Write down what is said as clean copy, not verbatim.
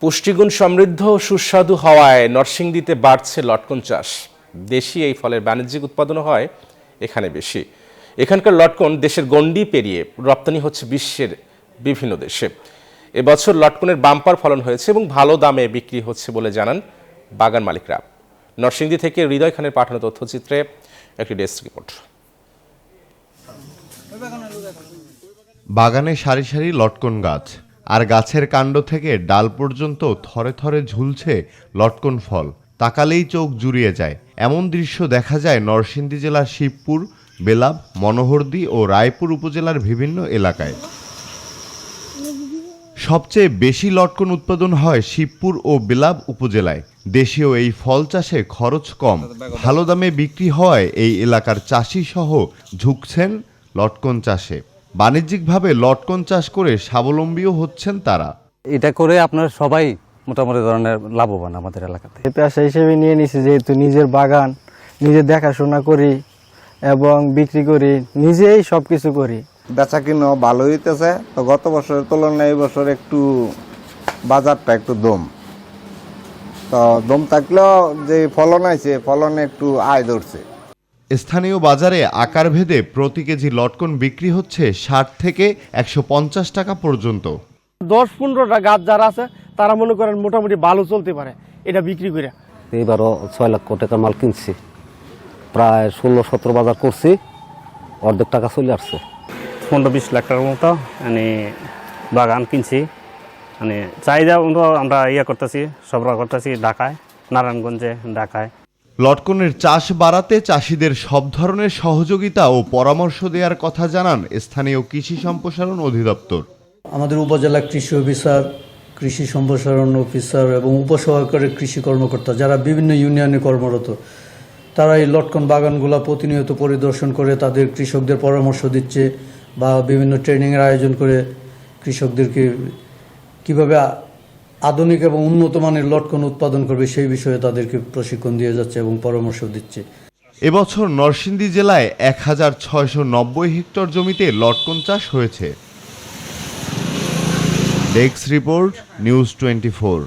পুষ্টিগুণ সমৃদ্ধ ও সুস্বাদু হওয়ায় নরসিংদীতে বাড়ছে লটকন চাষ। দেশি এই ফলের বাণিজ্যিক উৎপাদনও হয় এখানে বেশি। এখানকার লটকন দেশের গণ্ডি পেরিয়ে রপ্তানি হচ্ছে বিশ্বের বিভিন্ন দেশে। এবছর লটকনের বাম্পার ফলন হয়েছে এবং ভালো দামে বিক্রি হচ্ছে বলে জানান বাগান মালিকরা। নরসিংদী থেকে হৃদয় খানের পাঠানো তথ্যচিত্রে একটি ডেস্ক রিপোর্ট। বাগানে সারি সারি লটকন গাছ, আর গাছের কাণ্ড থেকে ডাল পর্যন্ত থরে থরে ঝুলছে লটকন ফল। তাকালেই চোখ জুড়িয়ে যায়। এমন দৃশ্য দেখা যায় নরসিংদী জেলার শিবপুর, বেলাব, মনোহরদী ও রায়পুর উপজেলার বিভিন্ন এলাকায়। সবচেয়ে বেশি লটকন উৎপাদন হয় শিবপুর ও বেলাব উপজেলায়। দেশীয় এই ফল চাষে খরচ কম, ভালো দামে বিক্রি হওয়ায় এই এলাকার চাষি সহ ঝুঁকছেন লটকন চাষে। বাণিজ্যিকভাবে লটকন চাষ করে স্বাবলম্বীও হচ্ছেন তারা। এটা করে আপনারা সবাই মোটামুটি ধরনের লাভবান আমাদের এলাকাতে। পেশা হিসেবে নিয়ে নিছি, যেহেতু নিজের বাগান, নিজে দেখাশোনা করি এবং বিক্রি করি, নিজেই সবকিছু করি। বেচা কিনো ভালো হইতেছে। তো গত বছরের তুলনায় এই বছর একটু বাজারটা একটু দম, তো দম থাকলেও যে ফলন আছে ফলনে একটু আয় ধরছে। স্থানীয় বাজারে আকার ভেদে প্রতি কেজি লটকন বিক্রি হচ্ছে 60 থেকে 150 টাকা পর্যন্ত। 10-15টা গাছ যারা আছে তারা মনে করেন মোটামুটি ভালো চলতে পারে এটা বিক্রি করে। এইবারও 6 লক্ষ টাকার মাল কিনছি, প্রায় 16-17 বাজার করছি, অর্ধেক টাকা চলে আসছে। 15-20 লাখ টাকার মতো বাগান কিনছি। চাহিদা আমরা করতেছি, সরবরাহ করতেছি ঢাকায়, নারায়ণগঞ্জে, ঢাকায়। লটকনের চাষ বাড়াতে চাষিদের সব ধরনের সহযোগিতা ও পরামর্শ দেওয়ার কথা জানান স্থানীয় কৃষি সম্প্রসারণ অধিদপ্তর। আমাদের উপজেলা কৃষি অফিসার, কৃষি সম্প্রসারণ অফিসার এবং উপসহকারী কৃষি কর্মকর্তা যারা বিভিন্ন ইউনিয়নে কর্মরত, তারা এই লটকন বাগানগুলো প্রতিনিয়ত পরিদর্শন করে তাদের কৃষকদের পরামর্শ দিচ্ছে বা বিভিন্ন ট্রেনিংয়ের আয়োজন করে কৃষকদেরকে কিভাবে আধুনিক এবং উন্নত মানের লটকন উৎপাদন করবে সেই বিষয়ে তাদেরকে প্রশিক্ষণ দিয়ে যাচ্ছে এবং পরামর্শ দিচ্ছে। এবছর নরসিংদী জেলায় 1690 হেক্টর জমিতে লটকন চাষ হয়েছে। Desk report, news 24।